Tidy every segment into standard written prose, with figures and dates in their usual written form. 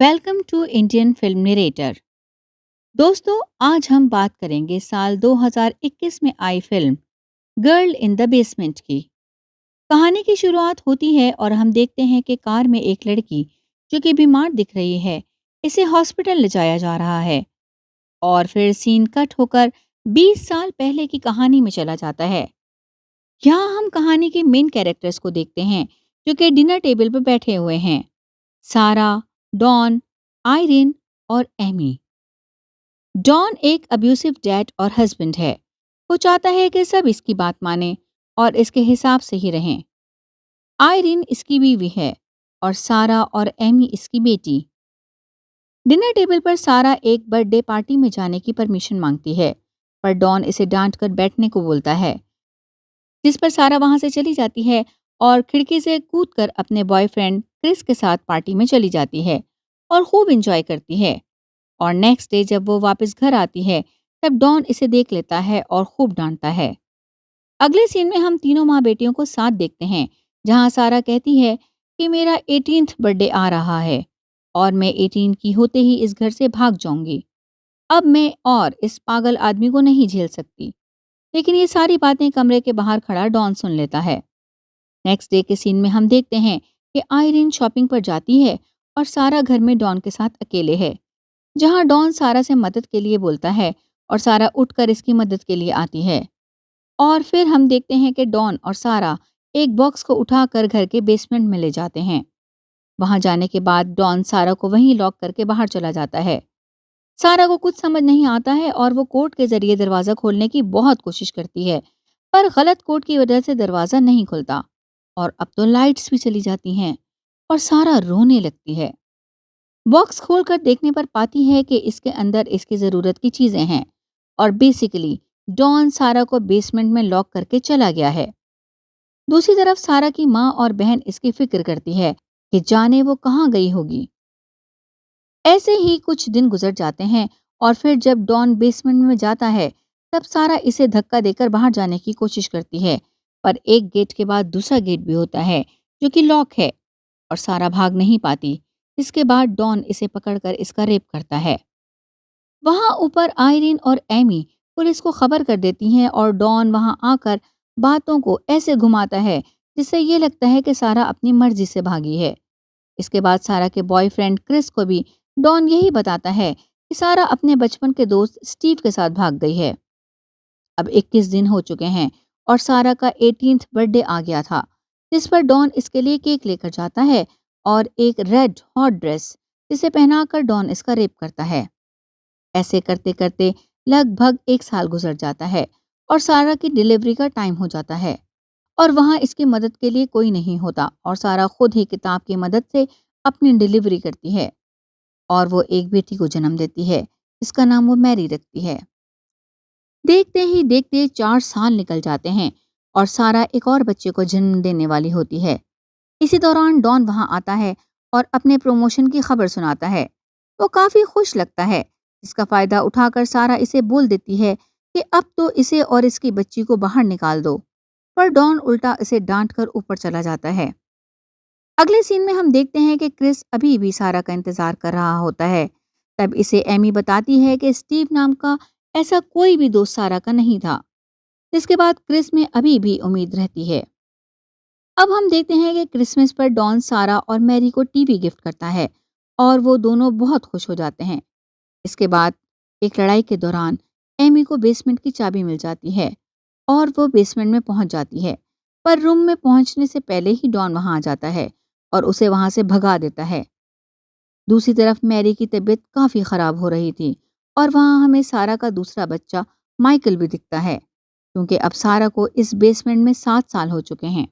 Welcome to Indian film narrator. दोस्तों, आज हम बात करेंगे साल 2021 में आई film girl in the basement की। कहानी की शुरुआत होती है और हम देखते हैं कि कार में एक लड़की जो कि बीमार दिख रही है, इसे हॉस्पिटल ले जाया जा रहा है। और फिर सीन कट होकर 20 साल पहले की कहानी में चला जाता है। यहाँ हम कहानी के मेन कैरेक्टर्स को देखते हैं जो कि डिनर टेबल पर बैठे हुए हैं। सारा, डॉन, आयरिन और एमी। डॉन एक अब्यूसिव डैड और हस्बैंड है। वो चाहता है कि सब इसकी बात माने और इसके हिसाब से ही रहें। आयरिन इसकी बीवी है और सारा और एमी इसकी बेटी। डिनर टेबल पर सारा एक बर्थडे पार्टी में जाने की परमिशन मांगती है, पर डॉन इसे डांट कर बैठने को बोलता है, जिस पर सारा वहां से चली जाती है और खिड़की से कूदकर अपने बॉयफ्रेंड क्रिस के साथ पार्टी में चली जाती है और खूब इंजॉय करती है। और नेक्स्ट डे जब वो वापस घर आती है, तब डॉन इसे देख लेता है और खूब डांटता है। अगले सीन में हम तीनों माँ बेटियों को साथ देखते हैं, जहां सारा कहती है कि मेरा 18th बर्थडे आ रहा है और मैं 18 की होते ही इस घर से भाग जाऊंगी। अब मैं और इस पागल आदमी को नहीं झेल सकती। लेकिन ये सारी बातें कमरे के बाहर खड़ा डॉन सुन लेता है। नेक्स्ट डे के सीन में हम देखते हैं कि आयरिन शॉपिंग पर जाती है और सारा घर में डॉन के साथ अकेले है, जहां डॉन सारा से मदद के लिए बोलता है और सारा उठकर इसकी मदद के लिए आती है। और फिर हम देखते हैं कि डॉन और सारा एक बॉक्स को उठाकर घर के बेसमेंट में ले जाते हैं। वहां जाने के बाद डॉन सारा को वहीं लॉक करके बाहर चला जाता है। सारा को कुछ समझ नहीं आता है और वो कोड के जरिए दरवाजा खोलने की बहुत कोशिश करती है, पर गलत कोड की वजह से दरवाजा नहीं खुलता। और अब तो लाइट्स भी चली जाती हैं और सारा रोने लगती है। बॉक्स खोलकर देखने पर पाती है कि इसके अंदर इसकी ज़रूरत की चीज़ें हैं और बेसिकली डॉन सारा को बेसमेंट में लॉक करके चला गया है। दूसरी तरफ सारा की माँ और बहन इसकी फिक्र करती है कि जाने वो कहाँ गई होगी। ऐसे ही कुछ दिन गुजर जाते हैं और फिर जब डॉन बेसमेंट में जाता है, तब सारा इसे धक्का देकर बाहर जाने की कोशिश करती है, पर एक गेट के बाद दूसरा गेट भी होता है जो कि लॉक है और सारा भाग नहीं पाती। इसके बाद डॉन इसे पकड़कर इसका रेप करता है। वहां ऊपर आयरिन और एमी पुलिस को खबर कर देती हैं और डॉन वहां आकर बातों को ऐसे घुमाता है जिससे ये लगता है कि सारा अपनी मर्जी से भागी है। इसके बाद सारा के बॉयफ्रेंड क्रिस को भी डॉन यही बताता है कि सारा अपने बचपन के दोस्त स्टीव के साथ भाग गई है। अब 21 दिन हो चुके हैं और सारा का 18th बर्थडे आ गया था, जिस पर डॉन इसके लिए केक लेकर जाता है और एक रेड हॉट ड्रेस, जिसे पहनाकर डॉन इसका रेप करता है। ऐसे करते करते लगभग 1 साल गुजर जाता है और सारा की डिलीवरी का टाइम हो जाता है और वहां इसकी मदद के लिए कोई नहीं होता और सारा खुद ही किताब की मदद से अपनी डिलीवरी करती है और वो एक बेटी को जन्म देती है, जिसका नाम वो मैरी रखती है। देखते ही देखते 4 साल निकल जाते हैं और सारा एक और बच्चे को जन्म देने वाली होती है। इसी दौरान डॉन वहां आता है और अपने प्रमोशन की खबर सुनाता है। वो काफी खुश लगता है, इसका फायदा उठाकर सारा इसे बोल देती है कि अब तो इसे और इसकी बच्ची को बाहर निकाल दो, पर डॉन उल्टा इसे डांट कर ऊपर चला जाता है। अगले सीन में हम देखते हैं कि क्रिस अभी भी सारा का इंतजार कर रहा होता है। तब इसे एमी बताती है कि स्टीव नाम का ऐसा कोई भी दोस्त सारा का नहीं था। जिसके बाद क्रिस में अभी भी उम्मीद रहती है। अब हम देखते हैं कि क्रिसमस पर डॉन सारा और मैरी को टीवी गिफ्ट करता है और वो दोनों बहुत खुश हो जाते हैं। इसके बाद एक लड़ाई के दौरान एमी को बेसमेंट की चाबी मिल जाती है और वो बेसमेंट में पहुंच जाती है, पर रूम में पहुंचने से पहले ही डॉन वहां आ जाता है और उसे वहां से भगा देता है। दूसरी तरफ मैरी की तबीयत काफी खराब हो रही थी और वहां हमें सारा का दूसरा बच्चा माइकल भी दिखता है, क्योंकि अब सारा को इस बेसमेंट में 7 साल हो चुके हैं।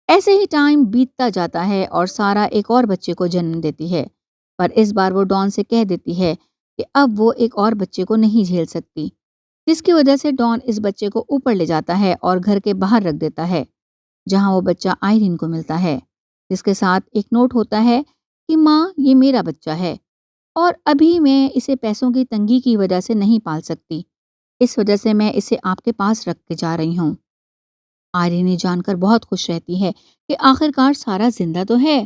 ऐसे ही टाइम बीतता जाता है और सारा एक और बच्चे को जन्म देती है, पर इस बार वो डॉन से कह देती है कि अब वो एक और बच्चे को नहीं झेल सकती, जिसकी वजह से डॉन इस बच्चे को ऊपर ले जाता है और घर के बाहर रख देता है, जहां वो बच्चा आयरिन को मिलता है, जिसके साथ एक नोट होता है कि माँ, ये मेरा बच्चा है और अभी मैं इसे पैसों की तंगी की वजह से नहीं पाल सकती, इस वजह से मैं इसे आपके पास रख के जा रही हूँ। आयरिन ये जानकर बहुत खुश रहती है कि आखिरकार सारा जिंदा तो है।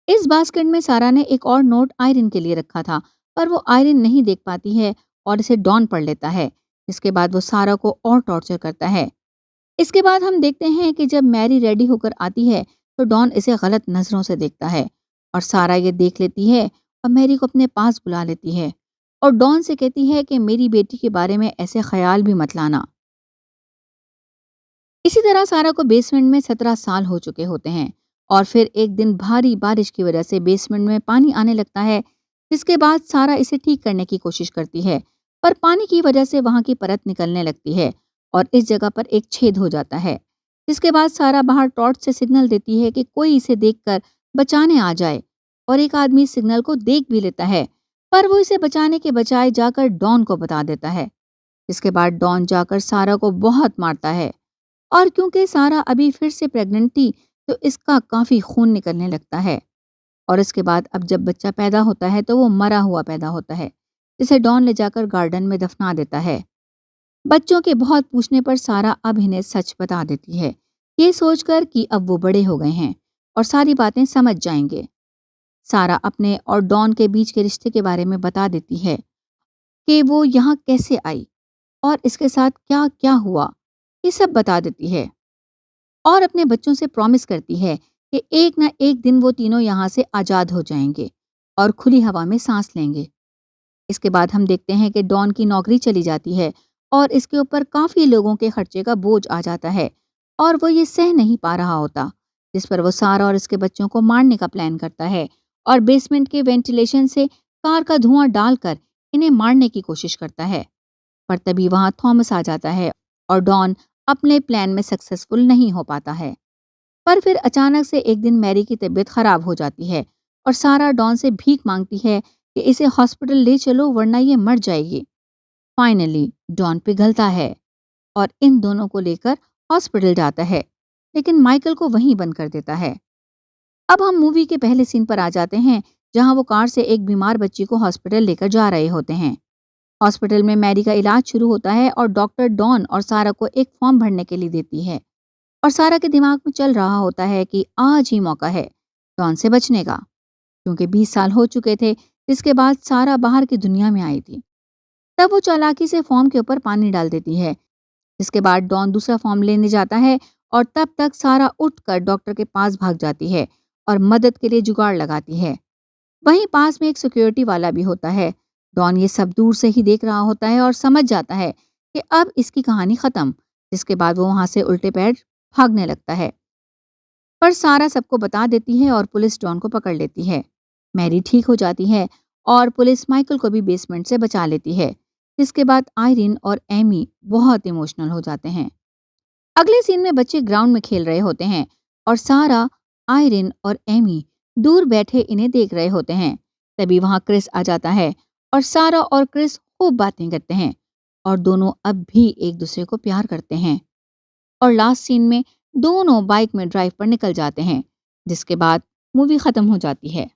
इस बास्केट में सारा ने एक और नोट आयरिन के लिए रखा था, पर वो आयरिन नहीं देख पाती है और इसे डॉन पढ़ लेता है। इसके बाद वो सारा को और टॉर्चर करता है। इसके बाद हम देखते हैं कि जब मैरी रेडी होकर आती है तो डॉन इसे गलत नजरों से देखता है और सारा ये देख लेती है और मैरी को अपने पास बुला लेती है और डॉन से कहती है कि मेरी बेटी के बारे में ऐसे ख्याल भी मत लाना। इसी तरह सारा को बेसमेंट में 17 साल हो चुके होते हैं और फिर एक दिन भारी बारिश की वजह से बेसमेंट में पानी आने लगता है, जिसके बाद सारा इसे ठीक करने की कोशिश करती है, पर पानी की वजह से वहां की परत निकलने लगती है और इस जगह पर एक छेद हो जाता है। जिसके बाद सारा बाहर टॉर्च से सिग्नल देती है कि कोई इसे देखकर बचाने आ जाए और एक आदमी इस सिग्नल को देख भी लेता है, पर वो इसे बचाने के बजाय जाकर डॉन को बता देता है। जिसके बाद डॉन जाकर सारा को बहुत मारता है और क्योंकि सारा अभी फिर से प्रेग्नेंट थी तो इसका काफी खून निकलने लगता है और इसके बाद अब जब बच्चा पैदा होता है तो वो मरा हुआ पैदा होता है, जिसे डॉन ले जाकर गार्डन में दफना देता है। बच्चों के बहुत पूछने पर सारा अब इन्हें सच बता देती है, ये सोचकर कि अब वो बड़े हो गए हैं और सारी बातें समझ जाएंगे। सारा अपने और डॉन के बीच के रिश्ते के बारे में बता देती है कि वो यहाँ कैसे आई और इसके साथ क्या क्या हुआ, ये सब बता देती है और अपने बच्चों से प्रॉमिस करती है कि एक ना एक दिन वो तीनों यहाँ से आज़ाद हो जाएंगे और खुली हवा में सांस लेंगे। इसके बाद हम देखते हैं कि डॉन की नौकरी चली जाती है और इसके ऊपर काफ़ी लोगों के खर्चे का बोझ आ जाता है और वो ये सह नहीं पा रहा होता, जिस पर वो सारा और इसके बच्चों को मारने का प्लान करता है और बेसमेंट के वेंटिलेशन से कार का धुआं डालकर इन्हें मारने की कोशिश करता है। पर तभी वहां थॉमस आ जाता है और डॉन अपने प्लान में सक्सेसफुल नहीं हो पाता है। पर फिर अचानक से एक दिन मैरी की तबीयत खराब हो जाती है और सारा डॉन से भीख मांगती है कि इसे हॉस्पिटल ले चलो वरना ये मर जाएगी। फाइनली डॉन पिघलता है और इन दोनों को लेकर हॉस्पिटल जाता है, लेकिन माइकल को वहीं बंद कर देता है। अब हम मूवी के पहले सीन पर आ जाते हैं, जहां वो कार से एक बीमार बच्ची को हॉस्पिटल लेकर जा रहे होते हैं। हॉस्पिटल में मैरी का इलाज शुरू होता है और डॉक्टर डॉन और सारा को एक फॉर्म भरने के लिए देती है और सारा के दिमाग में चल रहा होता है कि आज ही मौका है डॉन से बचने का, क्योंकि 20 साल हो चुके थे जिसके बाद सारा बाहर की दुनिया में आई थी। तब वो चालाकी से फॉर्म के ऊपर पानी डाल देती है, जिसके बाद डॉन दूसरा फॉर्म लेने जाता है और तब तक सारा उठकर डॉक्टर के पास भाग जाती है और मदद के लिए जुगाड़ लगाती है। वहीं पास में एक सिक्योरिटी वाला भी होता है। डॉन ये सब दूर से ही देख रहा होता है और समझ जाता है कि अब इसकी कहानी खत्म, जिसके बाद वो वहां से उल्टे पैर भागने लगता है। पर सारा सबको बता देती है और पुलिस डॉन को पकड़ लेती है। मैरी ठीक हो जाती है और पुलिस माइकल को भी बेसमेंट से बचा लेती है, जिसके बाद आयरिन और एमी बहुत इमोशनल हो जाते हैं। अगले सीन में बच्चे ग्राउंड में खेल रहे होते हैं और सारा, आयरिन और एमी दूर बैठे इन्हें देख रहे होते हैं। तभी वहां क्रिस आ जाता है और सारा और क्रिस खूब बातें करते हैं और दोनों अब भी एक दूसरे को प्यार करते हैं। और लास्ट सीन में दोनों बाइक में ड्राइव पर निकल जाते हैं, जिसके बाद मूवी खत्म हो जाती है।